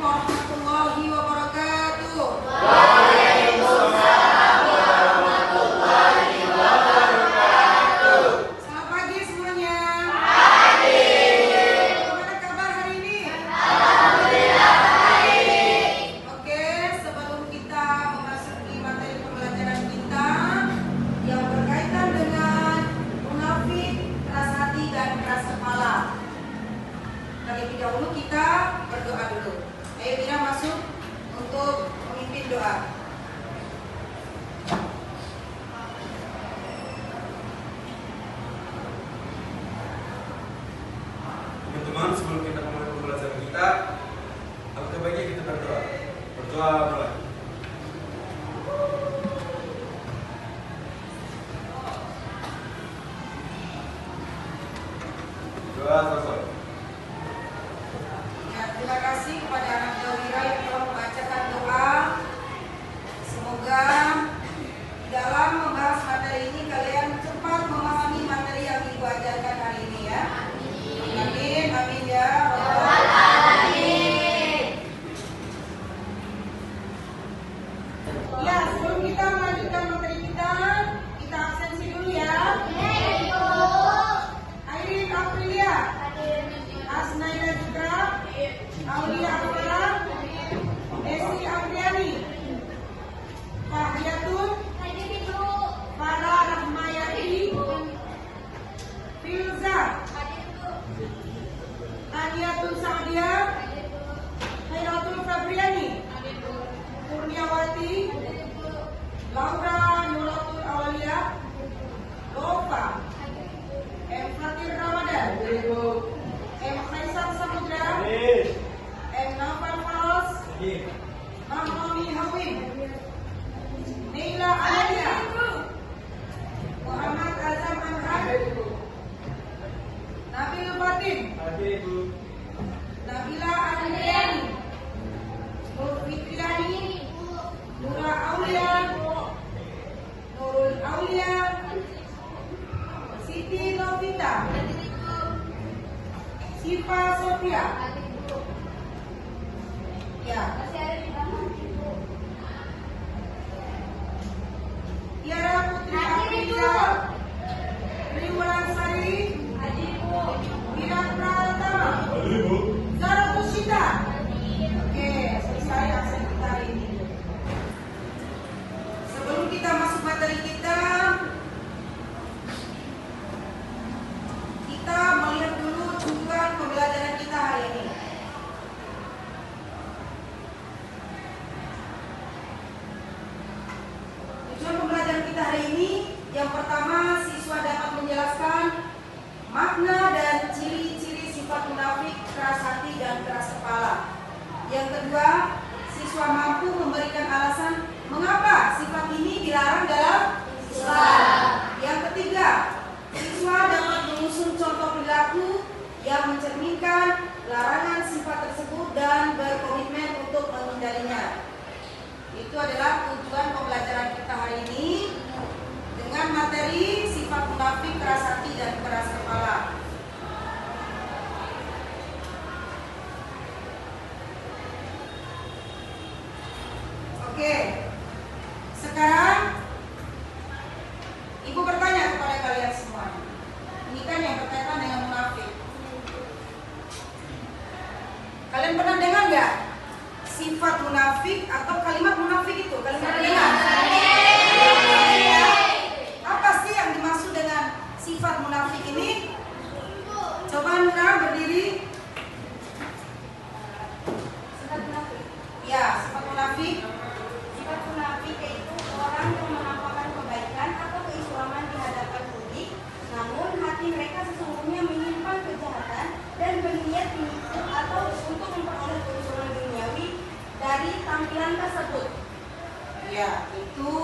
warahmatullahi wabarakatuh. Waalaikumsalam warahmatullahi wabarakatuh. Selamat pagi semuanya. Pagi. Gimana kabar hari ini? Alhamdulillah baik. Oke, sebelum kita memasuki materi pembelajaran kita yang berkaitan dengan munafik, keras hati dan keras kepala, terlebih dahulu kita berdoa dulu. Ayo kita masuk untuk memimpin doa. Teman-teman, sebelum kita mulai pembelajaran kita, alangkah baiknya kita berdoa. Berdoa mulai. Doa selesai. Ya, terima kasih kepada anak Dawira yang telah membacakan doa. Semoga dalam membahas materi ini kalian cepat memahami materi yang Ibu ajarkan hari ini ya. Amin, amin ya Rabbal alamin. Ya, sebelum kita melanjutkan materi kita absensi dulu ya. Airin Aprilia, Asnaila Citra, Aulia Akbara, Desi Apriani, Fahyatun, Farah Rahmayati, Filza, Taniatun Sa'dia, Khairatul Fabriani, Kurniawati, Laura Nuratul Awalia, Lofa, M. Fatir Ramadan, M. Faisal Samudra, M. Nafal Faros, Mahmami Hawim, Neila Alia, Muhammad Azam Anhar, Nabil Fatin, Nabila Andriani, Nur Fitriani, Nura Aulia, Nurul Aulia, Siti Novita, Siva Sofia. Ya. Tiara Putri Afriza, Triwulan Sari, Wira Pratama, Zara Tushita. Oke, selesai absen kita hari ini. Sebelum kita masuk materi kita melihat dulu tujuan pembelajaran kita hari ini. Tujuan pembelajaran kita hari ini, yang pertama, siswa dapat menjelaskan makna dan ciri-ciri sifat munafik, keras hati dan keras kepala. Yang kedua, siswa mampu memberikan alasan mengapa sifat ini dilarang dalam Islam. Yang ketiga, siswa dapat mengusung contoh perilaku yang mencerminkan larangan sifat tersebut dan berkomitmen untuk menghindarinya. Itu adalah tujuan pembelajaran kita hari ini dengan materi sifat munafik, keras hati dan keras kepala. Oke, sekarang Ibu bertanya kepada kalian semua. Ini kan yang berkaitan dengan munafik. Kalian pernah dengar nggak sifat munafik atau kalimat munafik itu? Kalian pernah dengar? Ya. Apa sih yang dimaksud dengan sifat munafik ini? Coba Nura berdiri. Sifat munafik. Ya, sifat munafik. Sifat munafik yaitu orang yang menampakkan kebaikan atau keislaman di hadapan publik, namun hati mereka sesungguhnya menyimpan kejahatan dan berniat menipu atau untuk memperoleh keuntungan duniawi dari tampilan tersebut. Ya, itu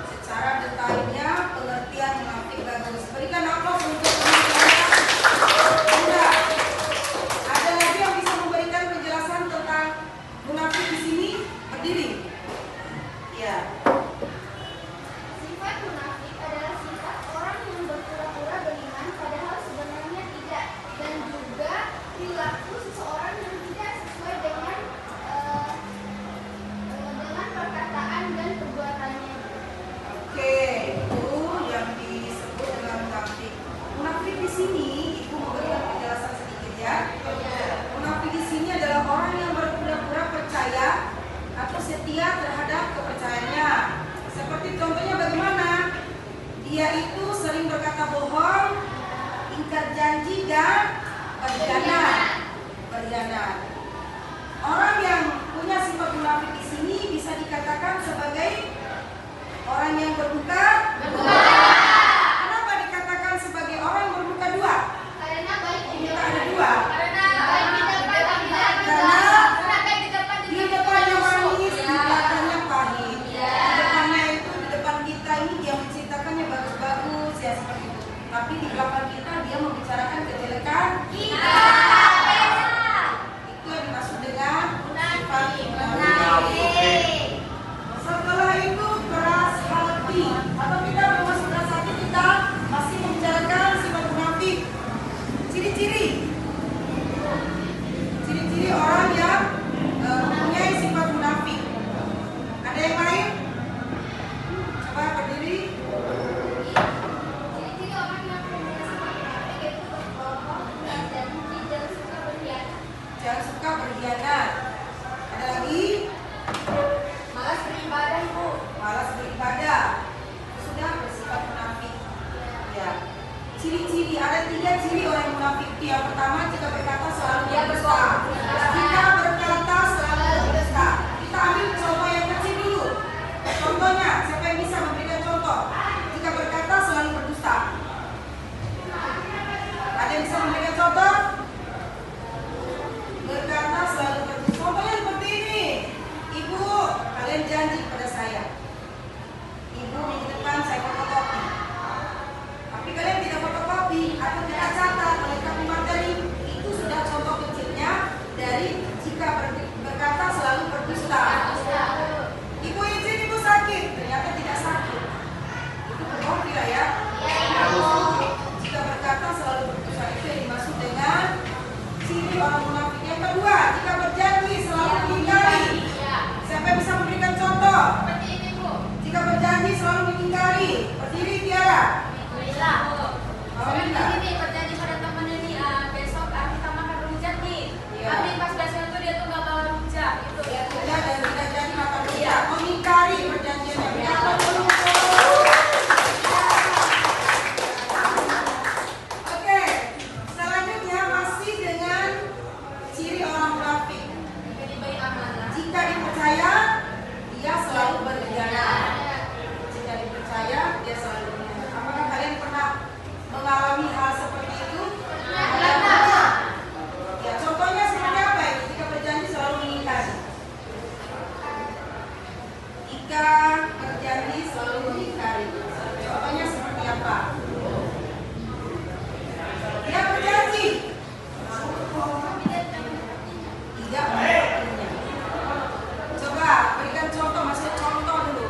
secara detailnya pengertian munafik bagus. Berikan aplaus untuk pengertian. Sudah. Ada lagi yang bisa memberikan penjelasan tentang munafik di sini? Berdiri. Ya. Sifat munafik adalah sifat orang yang berpura-pura beriman padahal sebenarnya tidak, dan juga perilaku seseorang yang tidak sesuai dengan berkhianat. Ada lagi? Malas beribadah, Bu. Malas beribadah. Sudah bersifat munafik. Ya. Ciri-ciri, ada 3 ciri orang munafik. Yang pertama, jika berkata selalu berdusta. Jika berkata selalu berdusta. Kita ambil contoh yang kecil dulu. Contohnya, siapa yang bisa memberikan contoh? Jika berkata selalu berdusta. Ada yang bisa memberikan contoh? Berkata selalu berdusta. Contohnya seperti ini. Ibu, kalian janji kepada saya. Ibu minggu depan saya fotokopi. Tapi kalian tidak fotokopi atau tidak catat melengkapi materi. Itu sudah contoh kecilnya dari jika berkata selalu berdusta. Ibu izin ibu sakit, ternyata tidak sakit. Itu berbohong tidak ya? Jika berkata selalu berdusta, itu yang dimaksud dengan ciri orang munafik. Yang kedua, jika berjanji selalu mengingkari. Siapa yang bisa memberikan contoh? Seperti ini, Bu. Jika berjanji selalu mengingkari. Berdiri Tiara. Alhamdulillah. Alhamdulillah. Ini berjanji pada teman ini besok kita makan rujak nih. Iya. Tapi pas besok itu dia tuh nggak bawa rujak. Itu ya. Sudah dan tidak jadi makan rujak. Mengingkari perjanjiannya. Berapa dulu? Oke. Selanjutnya masih dengan ciri orang munafik. Jadi baik amanah. Jika dipercaya, dia selalu berkhianat. Jika dipercaya, dia selalu berkhianat. Apakah kalian pernah mengalami hal seperti itu? Ya, contohnya seperti apa ini? Jika berjanji selalu mengingkari. Jika berjanji selalu mengingkari. Contohnya seperti apa? Dia berjanji tidak melakukannya. Coba berikan contoh, masuk contoh dulu.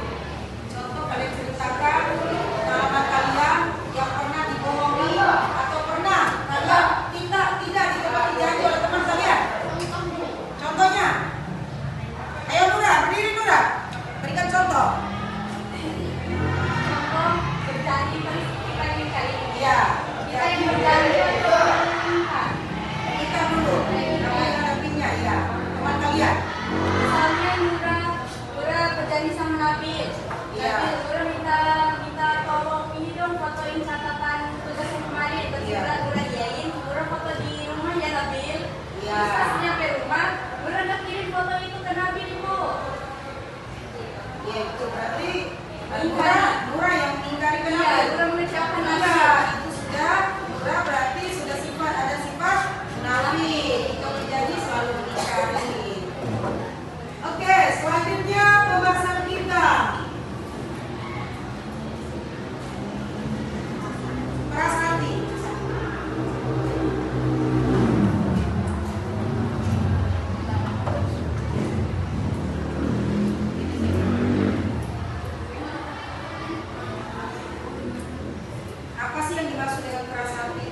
Contoh kalian ceritakan pengalaman kalian yang pernah dibohongi atau pernah kalian tidak ditepati janji oleh teman kalian. Contohnya, ayo Nura, berdiri Nura, berikan contoh. Contoh berjanji kita ingin kali ini. Iya, Kita yang berjanji itu menginginkan. kita dulu. Kalian ada pinnya, ya. Teman kalian. Misalnya Nura berjanji sama Nabil. Iya. Nura minta tolong ini dong fotoin catatan tugas yang kemarin. Terus Iya. Nura iyain, Nura foto di rumah ya Nabil. Iya. Terus pas nyampe rumah, Nura udah kirim foto itu ke Nabil, Ibu. Ya itu berarti Ingkari. Nura yang mengingkari Iya, kenapa? Nura mengecewakan Nabil. Enggak, itu sudah Nura berarti sudah ada sifat munafik. Jika berjanji selalu mengingkari. Oke, selanjutnya pembahasan kita. Keras hati. Apa sih yang dimaksud dengan keras hati?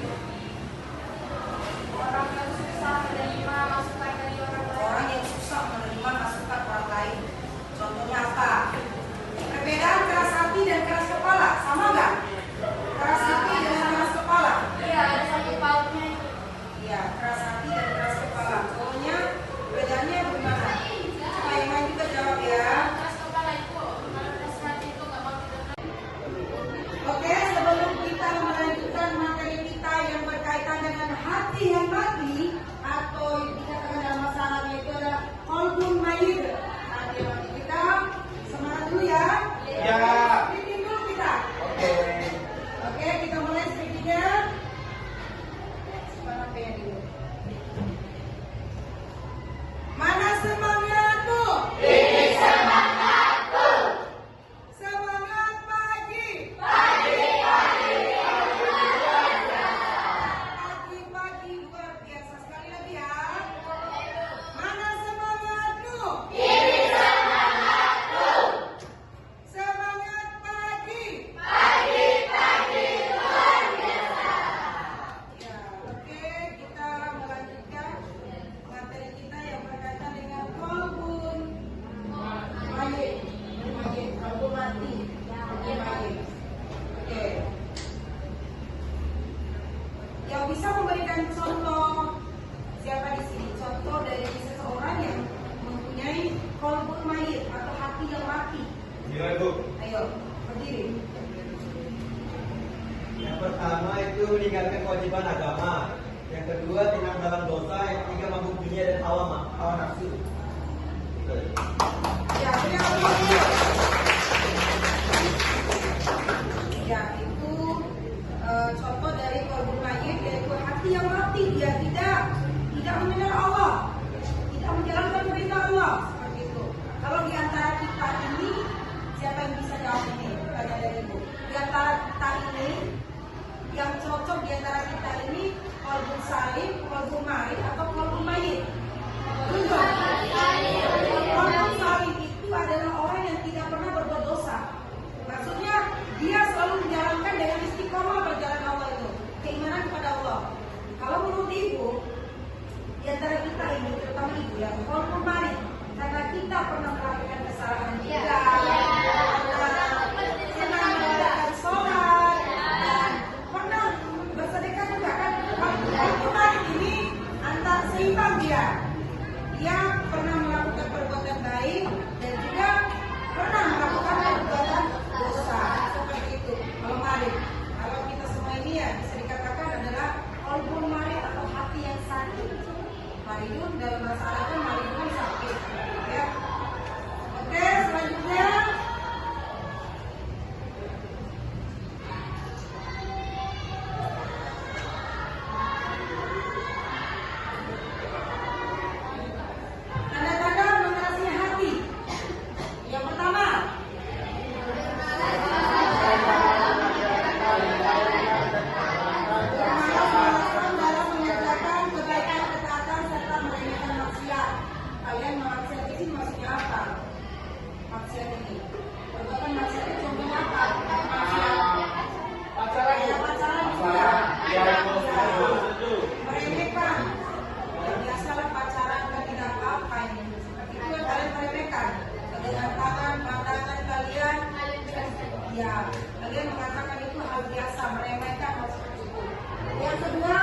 Orang yang susah menerima masukan dari orang lain. Orang yang susah menerima masukan orang lain. Contohnya apa? Perbedaan keras hati dan keras kepala sama nggak? Keras hati dan keras kepala. Iya, ada satu pautnya itu. Iya, keras hati dan keras kepala. Pokoknya bedanya bagaimana? Coba yang lain juga jawab ya. Keras kepala itu, kalau keras hati itu nggak mau tidur. Oke, sebelum kita melanjutkan materi kita yang berkaitan dengan hati yang mati atau dikatakan dalam bahasa Arabnya itu adalah qalbun mayyit. Hati yang mati kita semangat dulu ya. Ya. Speaking dulu kita. Oke. Oke, kita mulai speakingnya. Mana pengen dulu? Mana semangat? meninggalkan kewajiban agama. Yang kedua, tindak dalam dosa. Yang ketiga, mabuk dunia dan hawa nafsu. Ya, ya itu contoh dari qalbul mayyit, yaitu hati yang mati. Dia tidak mengenal Allah, tidak menjalankan perintah Allah, seperti itu. Kalau di antara kita ini, siapa yang bisa jawab ini? Tanya dari Ibu. Di antara kita ini, yang cocok di antara kita ini, qalbul salim, qalbul mayyit, atau qalbul mayyit? Qalbul salim itu adalah orang yang tidak pernah berbuat dosa. Maksudnya dia selalu menjalankan dengan istiqomah perjalanan Allah itu, keimanan kepada Allah. Kalau menurut Ibu, di antara kita ini, terutama Ibu ya, qalbul mayyit, karena kita pernah melakukan kesalahan juga, pernah melakukan sholat, dan pernah bersedekah juga kan. Qalbul mayyit ini antar seimbang dia. Dia pernah melakukan perbuatan baik dan juga pernah melakukan perbuatan dosa, seperti itu. Kalau mayyit, kalau kita semua ini ya bisa dikatakan adalah qalbul mayyit atau hati yang sakit. Maridun dalam bahasa Arabnya maridun sakit. Ya. Oke, selanjutnya tanda-tanda mengerasnya hati. Yang pertama, bermalas-malasan dalam mengerjakan kebaikan, ketaatan, serta meremehkan maksiat. Kalian maksiat ini maksudnya apa? Maksiat ini, perbuatan maksiat itu contohnya apa? Maksiat ya, pacaran juga. Meremehkan. Ya, biasalah pacaran kan tidak apa-apa ini. Seperti itu yang kalian meremehkan. Dengan tangan, pandangan kalian, ya, kalian mengatakan itu hal biasa, meremehkan hal seperti itu. Yang kedua,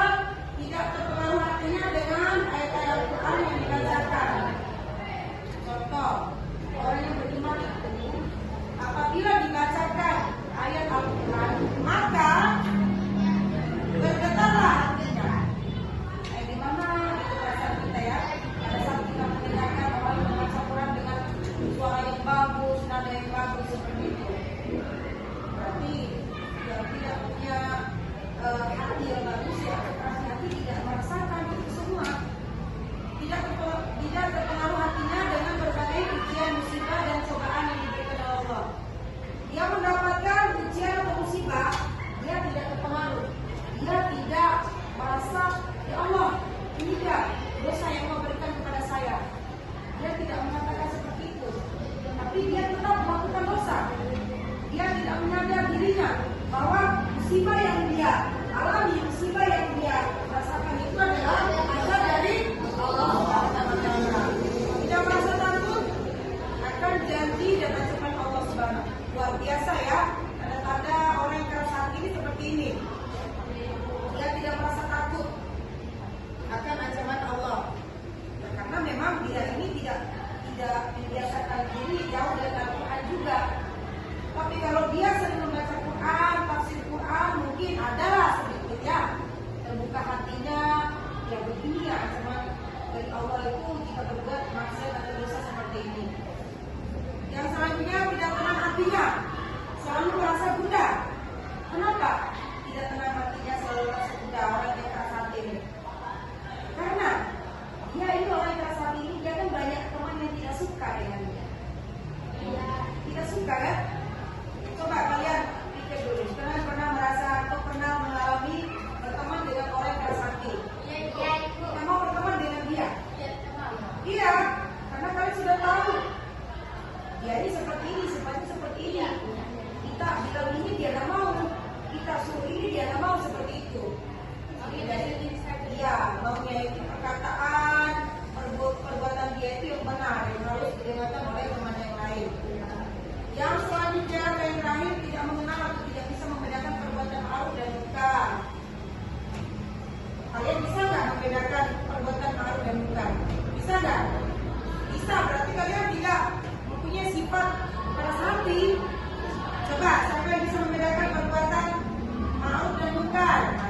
tidak terpengaruh hatinya dengan ayat-ayat Al-Quran yang dibacakan. Contoh, orang yang beriman itu apabila dibacakan ayat Al-Quran, maka bergetarlah hatinya. Di mana itu perasaan kita ya? Pada saat kita mendengarkan orang yang membaca Quran dengan suara yang bagus, nada yang bagus seperti itu. Berarti yang tidak punya hati yang bagus ya, operasi hati tidak merasakan itu semua. Tidak terpengaruh hatinya dengan berbagai ujian, musibah dan cobaan yang diberikan oleh Allah. Dia mendapatkan ujian atau musibah, dia tidak terpengaruh. Dia tidak merasa, ya Allah, ini dia dosa yang Allah berikan kepada saya. Dia tidak mengatakan seperti itu, tapi dia tetap melakukan dosa. Dia tidak menyadar dirinya bahwa musibah yang dia alami, musibah yang dia rasakan itu adalah azab dari Allah. Tidak merasa takut akan janji dan ancaman Allah Subhanahu. Luar biasa ya, tanda-tanda orang yang keras hati ini seperti ini. Dia tidak merasa takut akan ancaman Allah. Karena memang dia ini tidak membiasakan diri jauh dari Al-Quran juga. Tapi kalau dia sering membaca Quran, tafsir Quran, mungkin adalah sedikit ya terbuka hatinya. Ya begini ya ancaman dari Allah itu jika berbuat maksiat atau dosa seperti ini. Yang selanjutnya tidak tenang hatinya, selalu merasa gundah. Kenapa tidak tenang hatinya, selalu merasa gundah orang yang keras hati ini? Karena dia ini orang yang keras hati ini, dia kan banyak teman yang tidak suka dengan dia. Tidak suka kan? Coba kalian pikir dulu, pernah merasa atau pernah mengalami berteman dengan orang yang keras hati? Kita mau berteman dengan dia? Iya, karena kalian sudah tahu dia ini seperti ini, sifatnya seperti ini. Kita bilang ini dia tidak mau, kita suruh ini dia tidak mau seperti itu. Jadi dari dia maunya itu perkataan, perbuatan dia itu yang benar, yang harus didengarkan oleh teman yang lain. Yang selanjutnya yang terakhir, tidak mengenal atau tidak bisa membedakan perbuatan ma'ruf dan munkar. Kalian bisa nggak membedakan perbuatan ma'ruf dan munkar? Bisa nggak? Bisa, berarti kalian tidak mempunyai sifat keras hati. Coba, siapa yang bisa membedakan perbuatan ma'ruf dan munkar? Nah,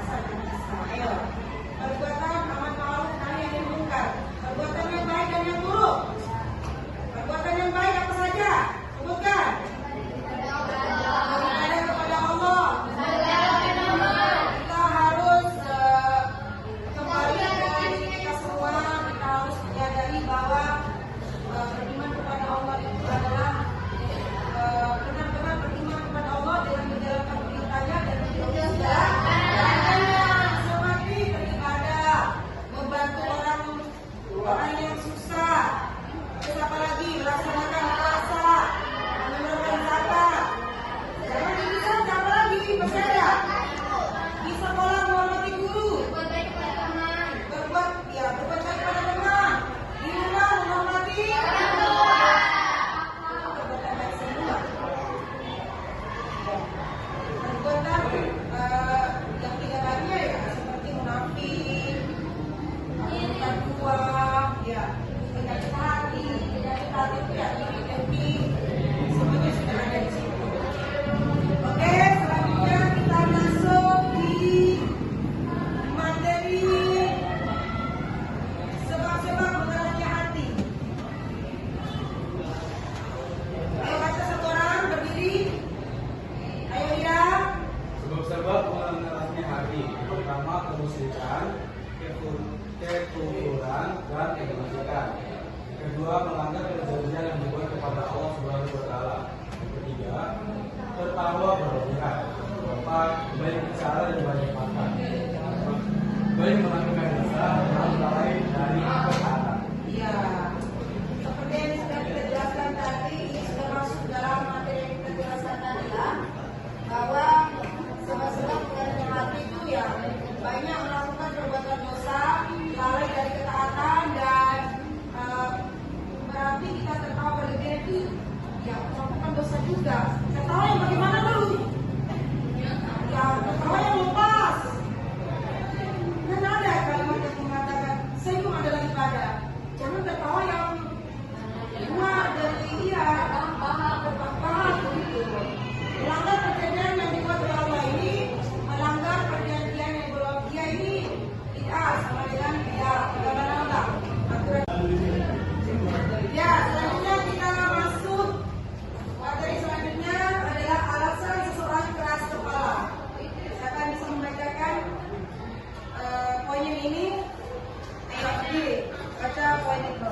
Baca poin itu.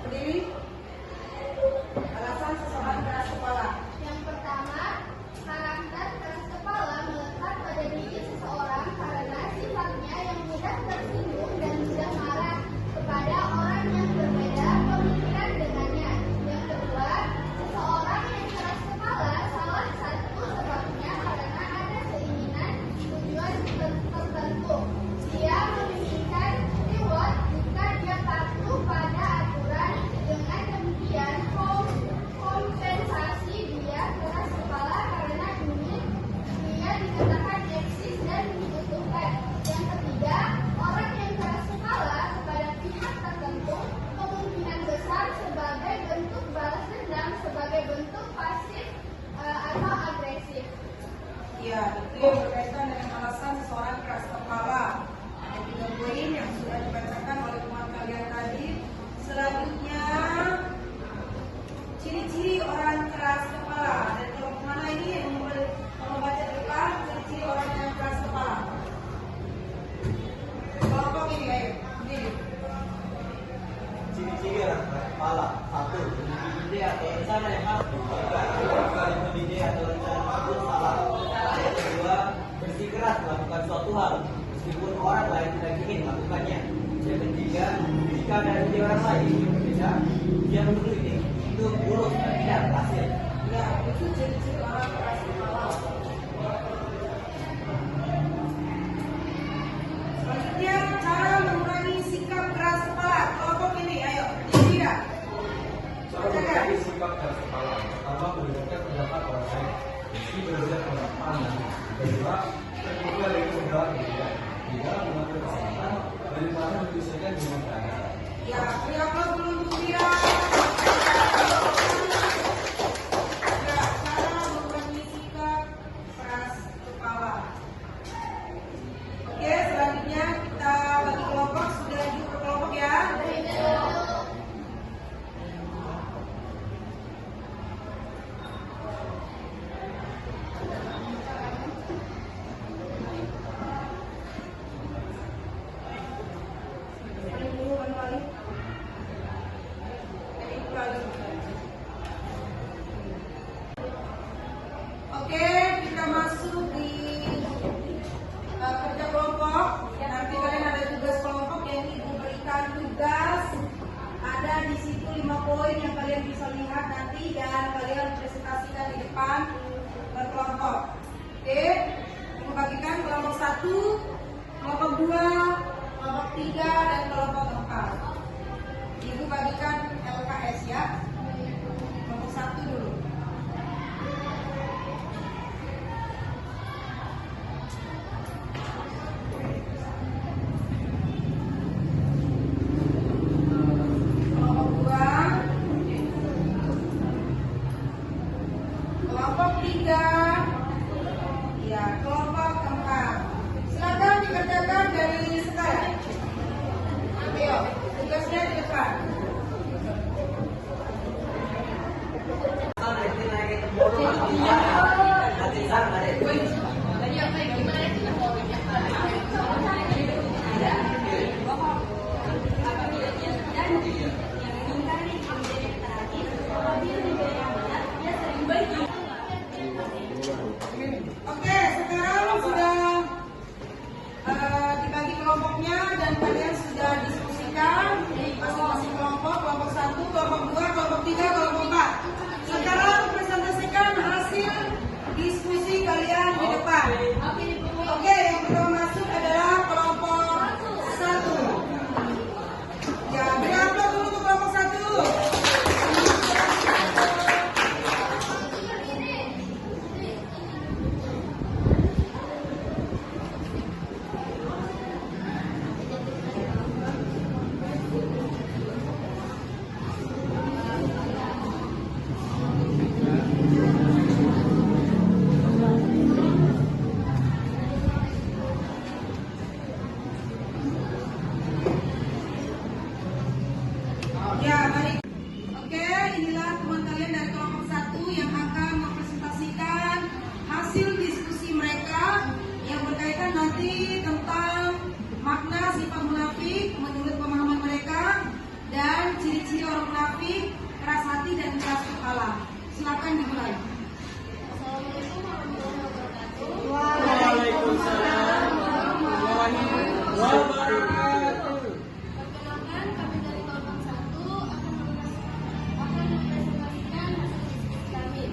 Berdiri. Alasan seseorang keras kepala. Yang pertama, karakter keras kepala melekat pada diri seseorang karena sifatnya yang mudah tersinggung dan mudah marah kepada orang yang berbeda pemikiran dengannya. Yang kedua, seseorang yang keras kepala salah satu sebabnya karena ada keinginan tujuan tertentu. Dia menginginkan reward jika dia patuh pada aturan. Dengan demikian, kompensasi dia keras kepala karena ingin dia dikatakan eksis dan dibutuhkan. Yang ketiga, orang yang keras kepala kepada pihak tertentu kemungkinan besar sebagai bentuk balas dendam, sebagai bentuk pasif atau agresif. Ya, itu yang berkaitan dengan alasan seseorang keras kepala. Ada 3 poin yang sudah dibacakan oleh teman kalian tadi. Selanjutnya, ciri-ciri orang keras kepala. Dari kelompok mana ini yang mau baca depan ciri-ciri orang yang keras kepala? Kelompok ini, ayo. Ini. Ciri-ciri orang keras kepala. 1. Memiliki ide atau rencana yang harus dilakukan. Memiliki ide atau rencana tersebut salah. Yang kedua, bersikeras melakukan suatu hal meskipun orang lain tidak ingin melakukannya. Yang ketiga, jika dari ide orang lain yang berbeda, dia menurut ide itu buruk dan tidak berhasil. Ya, itu ciri-ciri orang keras kepala. Selanjutnya, cara mengurangi sikap keras kepala. Kelompok ini, ayo. Ini tidak. Cara mengurangi sikap keras kepala. Pertama, mendengarkan pendapat orang lain meski berbeda pendapat. Kedua, terbuka dari perbedaan berbeda. Tiga, mengatur kesalahan daripada menyelesaikan dengan keadaan. Ya, beri aplaus dulu untuk Mira. Ya, cara mengurangi sikap keras kepala. Oke, selanjutnya kita bagi kelompok. Sudah lanjut ke kelompok ya. Paling dulu, paling. Ini lagi. Oke, kita masuk di kerja kelompok. Nanti kalian ada tugas kelompok yang ibu berikan tugas. Ada di situ 5 poin yang kalian bisa lihat nanti dan kalian presentasikan di depan berkelompok. Oke, membagikan kelompok 1, kelompok 2, kelompok 3 dan kelompok 4. Ibu bagikan LKS ya. Kelompok 1 dulu. Kelompok 2, kelompok 3, ya kelompok 4. Silakan dikerjakan dari sekarang. Ayo, tugasnya di depan. Oke, sekarang sudah dibagi kelompoknya dan kalian sudah diskusikan masing-masing kelompok, kelompok 1, kelompok 2, kelompok 3, kelompok 4. Sekarang presentasikan hasil diskusi kalian di depan. Oke, yang pertama masuk adalah kelompok 1. Ya, beri aplaus dulu untuk kelompok 1. munafik menurut pemahaman mereka, dan ciri-ciri orang munafik, keras hati dan keras kepala. Silakan dimulai. Assalamualaikum warahmatullahi wabarakatuh. Waalaikumsalam warahmatullahi wabarakatuh. Perkenalkan, kami dari kelompok 1 akan mempresentasikan hasil diskusi kami.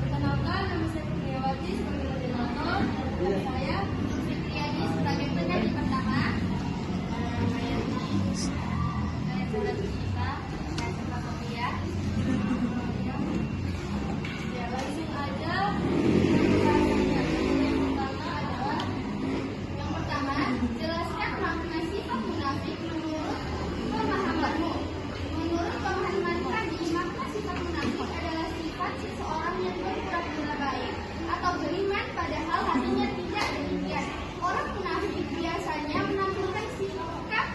Perkenalkan, nama saya Fitriawati sebagai moderator, dan saya Fitriadi sebagai penyanyi pertama. Saya Sara Cita, saya serta Sofia. Ya, langsung aja. Yang pertama, jelaskan makna sifat munafik menurut pemahamanmu. Menurut pemahaman kami, makna sifat munafik adalah sifat seseorang yang berpura-pura baik atau beriman padahal hatinya tidak demikian. Orang munafik biasanya menampilkan sikap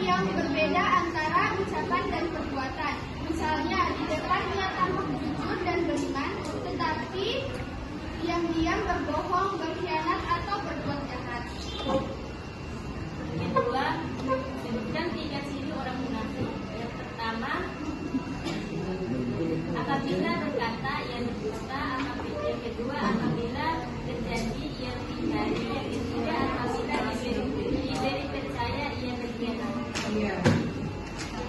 yang berbeda antara ucapan dan perbuatan. Misalnya, di depan dia tampak jujur dan beriman, tetapi diam-diam berbohong, berkhianat, atau berbuat jahat. Kedua, sebutkan 3 ciri orang munafik. Yang pertama, apabila berkata yang berdusta, yang kedua apabila terjadi yang dihindari, yang ketiga apabila diberi percaya ia berkhianat. Iya.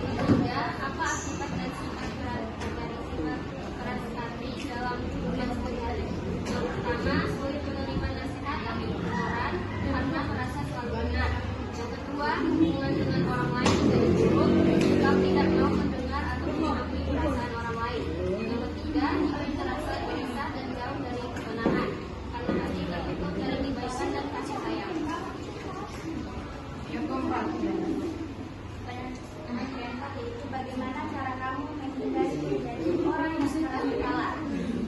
Ketiga, apa akibat dan sifat keras hati dalam hubungan sehari-hari? Yang pertama, sulit menerima nasihat dari orang karena merasa selalu benar. Yang kedua, hubungan dengan orang lain menjadi buruk, sikap tidak mau mendengar atau mengakui perasaan orang lain. Yang ketiga, ingin terasa gelisah dan jauh dari kebenaran karena hati tertutup dari kebaikan dan kasih sayang. Yang keempat. Yang keempat yaitu bagaimana cara kamu menghindari menjadi orang yang keras kepala.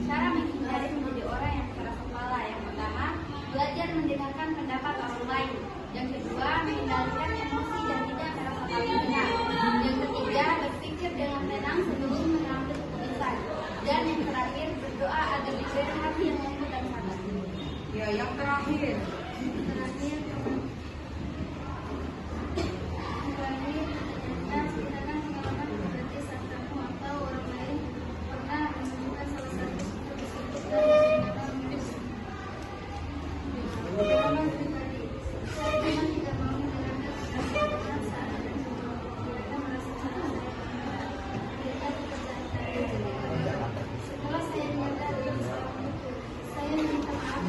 Cara menghindari menjadi orang yang keras kepala: yang pertama, belajar mendengarkan pendapat orang lain. Yang kedua, mengendalikan emosi dan tidak merasa paling benar. Yang ketiga, berpikir dengan tenang sebelum mengambil keputusan. Dan yang terakhir, berdoa agar diberi hati yang lembut dan sabar. Ya, yang terakhir. Terakhir, kita ceritakan pengalaman berarti saat kamu atau orang lain pernah menunjukkan salah satu sikap tersebut dan pengalaman pribadi. Saya memang tidak mau mendengarkan perasaan saat ada sesuatu. Mereka merasa sangat mereka dipercaya. Setelah saya menyadari saya minta maaf.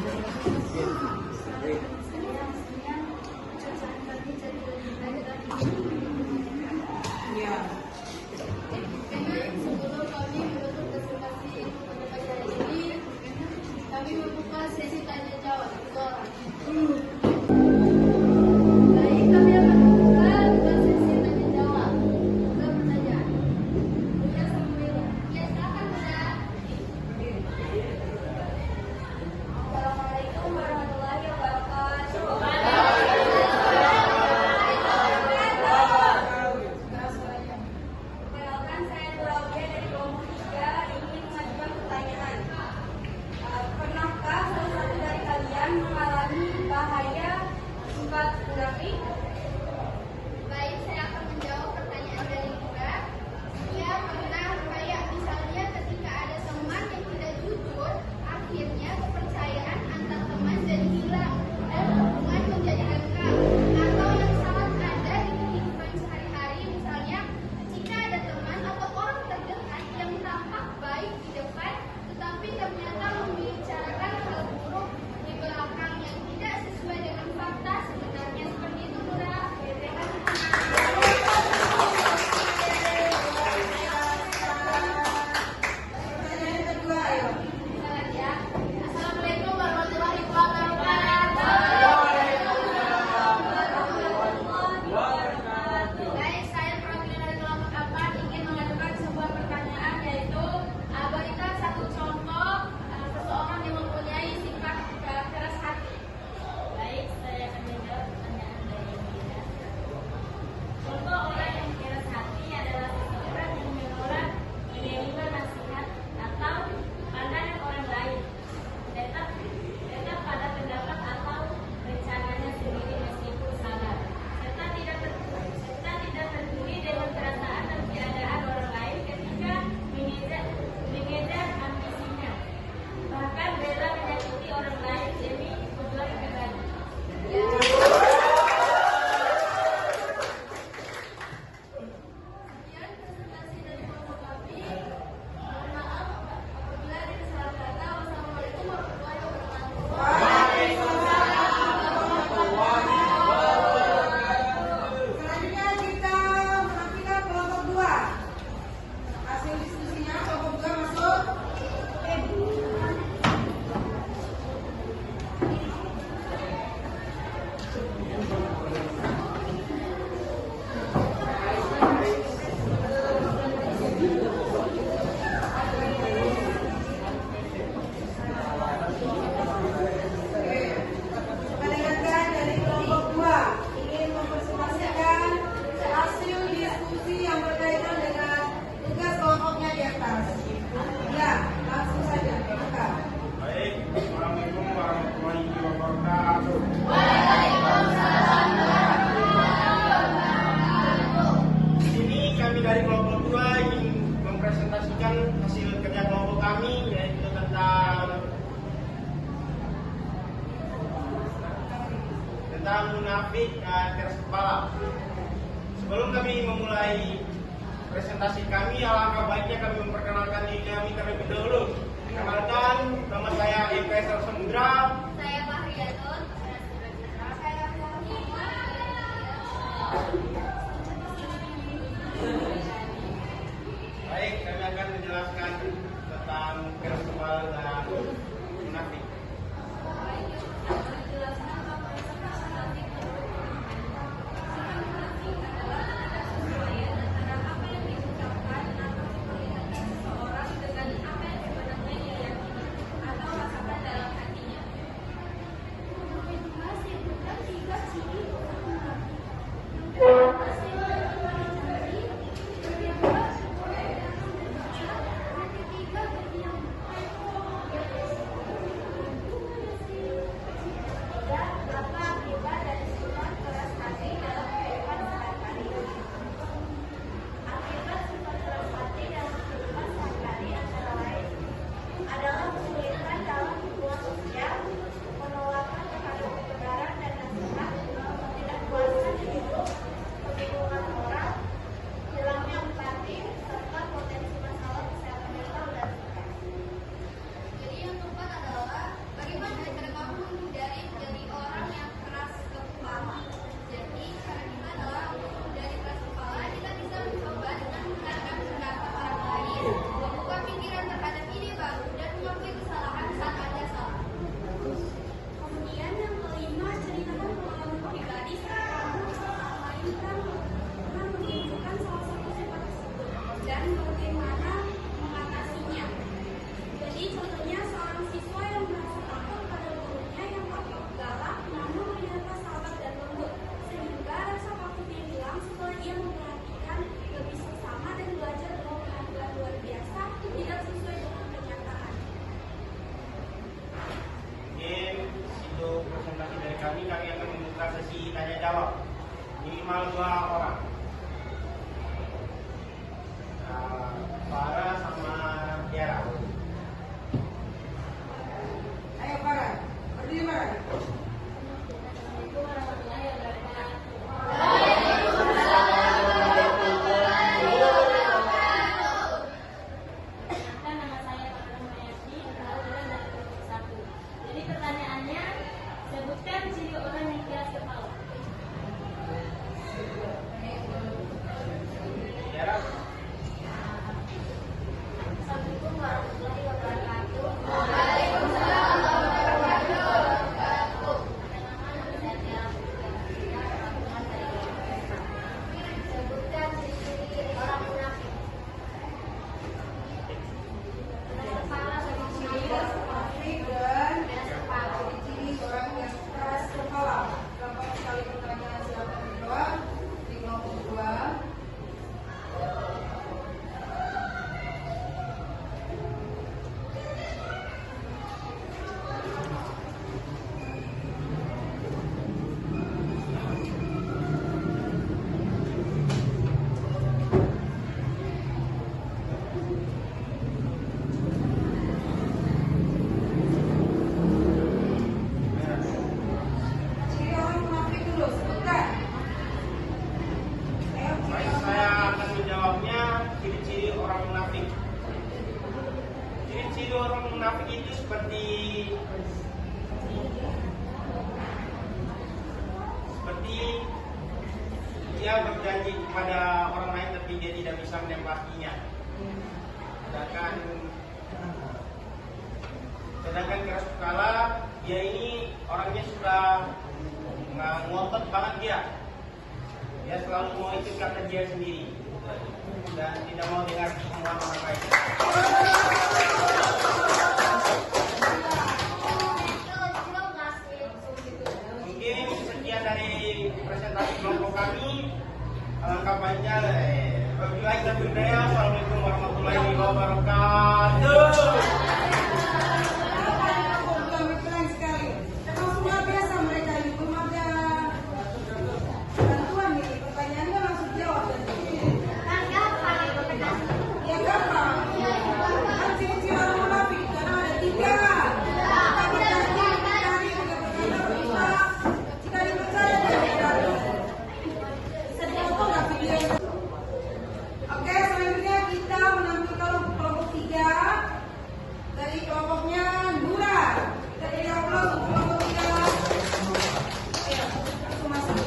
Dari kelompok 2 ingin mempresentasikan hasil kerja kelompok kami, yaitu tentang munafik dan keras kepala. Sebelum kami memulai presentasi kami, alangkah baiknya kami memperkenalkan diri kami terlebih dahulu. Perkenalkan, nama saya Eka Samudra. Saya Fahriatun. Saya Baik, kami akan menjelaskan tentang keras kepala dan munafik. Kami akan membuka sesi tanya jawab minimal 2 orang. Farah sama Tiara. Ayo Farah, berdiri Farah. Nama saya Farah Mayati, berasal dari kelompok 1. Jadi pertanyaannya, sebutkan ciri orang yang keras kepala. Tiara. Assalamualaikum warahmatullahi wabarakatuh. Sebutkan ciri-ciri orang munafik. Kepala ciri-ciri Munafik dan ciri-ciri orang yang keras kepala. Gampang sekali pertanyaan, silakan dijawab di kelompok 2. Ciri orang munafik dulu, sebutkan. Ayo, Baik, saya akan menjawabnya ciri-ciri orang munafik. Ciri-ciri orang munafik itu seperti dia berjanji kepada orang lain tapi dia tidak bisa menepatinya. Sedangkan keras kepala, dia ini orangnya sudah ngotot banget dia. Dia selalu mau ikut kata dia sendiri dan tidak mau dengar semua orang lain. Mungkin sekian dari presentasi kelompok kami. Alangkah baiknya wabillahi taufiq wal hidayah. Assalamualaikum warahmatullahi wabarakatuh. Keren sekali. Langsung luar biasa mereka ini. Belum ada bantuan nih. Pertanyaannya langsung jawab tadi. Ya gampang. Kan ciri-ciri orang munafik karena ada 3. Jika dipercaya dan tidak. Foto nggak video? Oke, selanjutnya kita menampilkan kelompok 3 dari kelompoknya Nura. Kita beri aplaus untuk kelompok 3. Ayo, langsung masuk.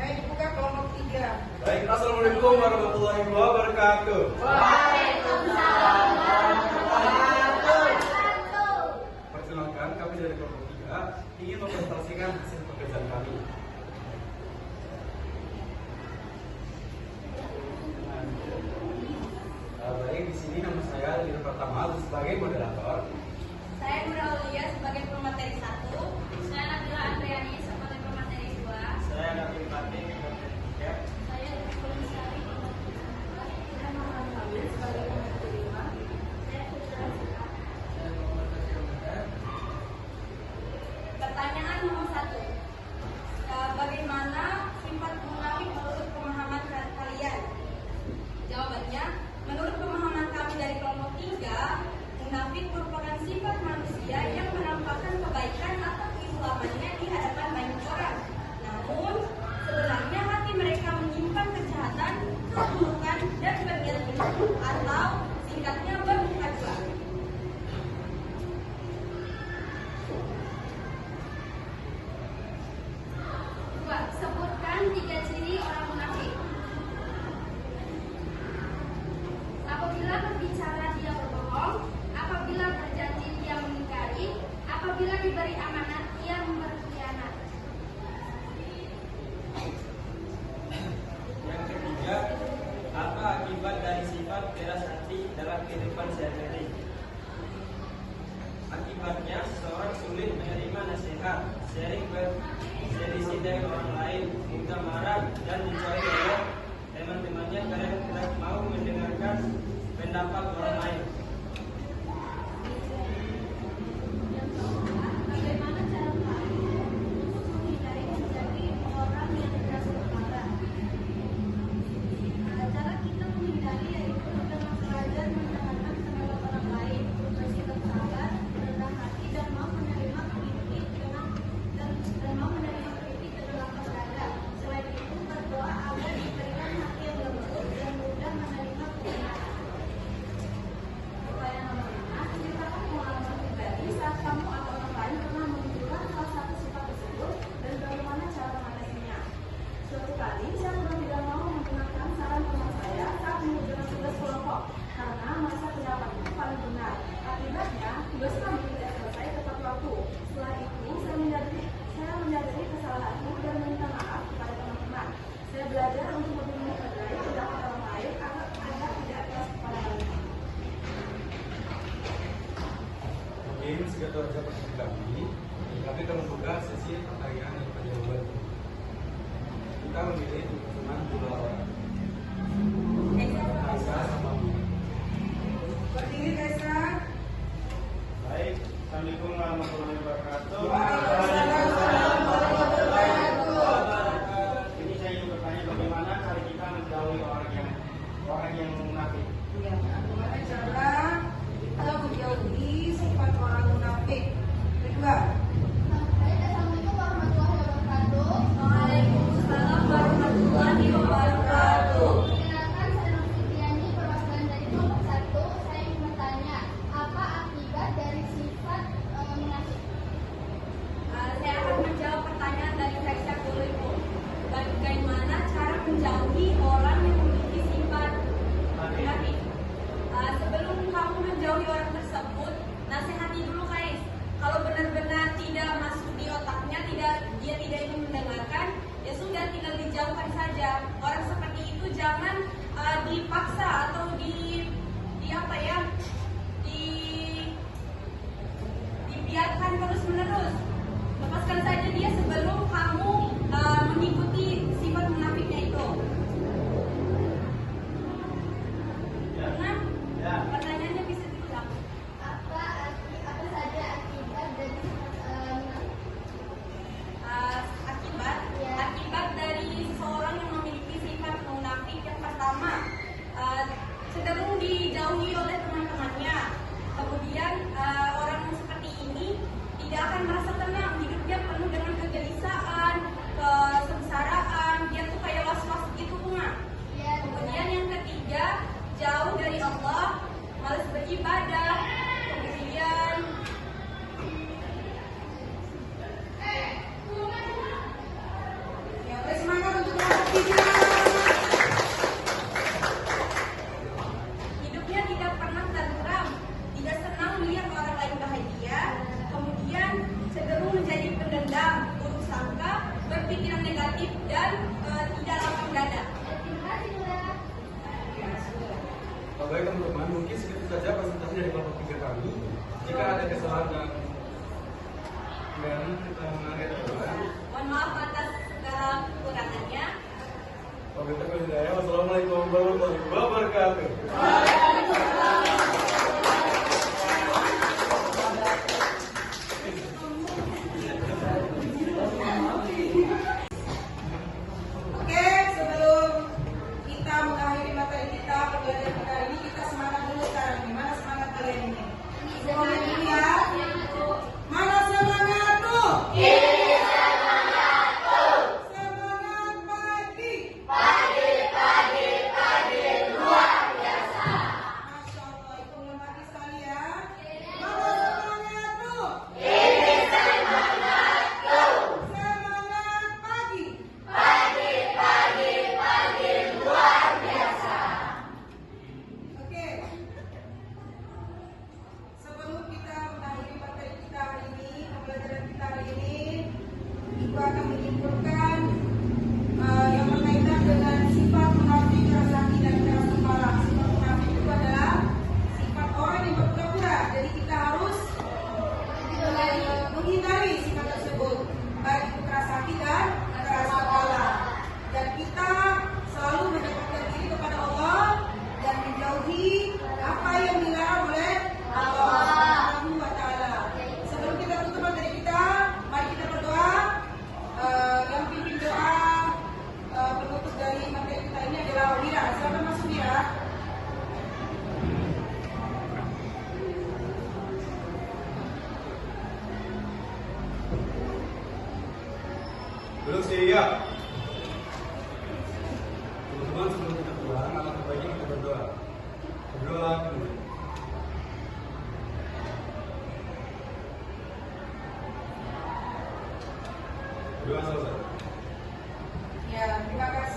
Ayo dibuka kelompok 3. Baik, assalamualaikum warahmatullahi wabarakatuh. Perkenalkan, kami dari kelompok 3 ingin mempresentasikan hasil pekerjaan kami. Baik, di sini nama saya Lina Pertama sebagai moderator. Saya Nura Aulia sebagai pemateri 1. Saya Nabila Andriani sebagai pemateri 2. Saya Nabil Fatih. Saya Nurul Sari Saya Muhammad Hamid sebagai pemateri 5. Saya Putra Zika. Pertanyaan nomor 1. Bagaimana sifat munafik menurut pemahaman kalian? Jawabannya, menurut pemahaman kami dari kelompok 3, munafik merupakan sifat manusia yang menampakkan kebaikan atau keislamannya di hadapan banyak orang. Namun, sebenarnya hati mereka menyimpan kejahatan, keburukan, dan berniat buruk atau singkatnya bermuka dua. Sebutkan 3 ciri orang munafik. Apabila berbicara dia berbohong, apabila berjanji dia mengingkari, apabila diberi amanat dia berkhianat. Yang ketiga, apa akibat dari sifat keras hati dalam kehidupan sehari-hari? Akibatnya, seseorang sulit menerima nasihat, sering berselisih dengan orang lain, mudah marah, dan dicari oleh teman-temannya karena tidak mau mendengarkan pendapat orang lain. Yang keempat, bagaimana cara kalian untuk menghindari menjadi orang yang keras kepala? Cara kita menghindari yaitu dengan belajar mendengarkan pendapat orang lain, bersikap sabar, rendah hati, dan mau menerima kritik dan mau menerima kritik dengan lapang dada. Selain itu, berdoa agar diberikan hati yang lembut dan mudah menerima kebenaran. Pertanyaan nomor 5, ceritakan pengalaman pribadi saat kamu atau orang lain pernah menunjukkan salah satu sifat tersebut dan bagaimana cara mengatasinya. Suatu kali, saya sudah tidak mau menggunakan saran teman saya saat mengerjakan tugas kelompok karena merasa pendapatnya paling benar. Akibatnya, tugas kami tidak selesai tepat waktu. Setelah itu, saya menyadari kesalahanku dan meminta maaf kepada teman-teman. Saya belajar untuk lebih menghargai pendapat orang lain agar tidak keras kepada mereka. Mungkin segitu aja pertemuan kami. Kami akan membuka sesi pertanyaan dan penjawaban. Kita memilih cuma 2 orang. Aisyah sama Bu. Berdiri Kaisa. Baik, assalamualaikum warahmatullahi wabarakatuh. Ini saya ingin bertanya bagaimana cara kita menjauhi orang yang munafik. Ya, bagaimana cara kita menjauhi sifat orang munafik? Kedua, berpikiran negatif dan tidak lapang dada. Terima kasih, Nura. Baik teman-teman, mungkin segitu saja presentasi dari kelompok pikir kami. Jika ada kesalahan dan kita mengakhiri Mohon maaf atas segala kekurangannya. Wassalamualaikum warahmatullahi wabarakatuh. Oke, sebelum kita mengakhiri materi kita pembelajaran kita hari ini, kita semangat dulu sekarang. Gimana semangat kalian ini? Semangat dulu ya. Mana semangat tuh? Semangat pagi. Masya Allah, itu belum pagi sekali ya. Mana semangat tuh? Semangat pagi. Oke. Sebelum kita mengakhiri materi kita hari ini, pembelajaran kita hari ini, Ibu akan menyimpulkan yang berkaitan dengan sifat munafik, keras hati dan keras kepala. Sifat munafik itu adalah sifat orang yang berpura-pura. Jadi kita harus menghindari sifat tersebut, baik itu keras hati dan keras kepala. Dan kita selalu mendekatkan diri kepada Allah dan menjauhi apa yang dilarang oleh Allah Subhanahu wa Ta'ala. Sebelum kita tutup materi kita, mari kita berdoa. Yang pimpin doa penutup dari materi kita ini adalah Wira. Silakan masuk Wira. Belum siap. Teman-teman, sebelum kita pulang, alangkah baiknya kita berdoa. Berdoa dulu. Berdoa selesai. Ya, terima kasih.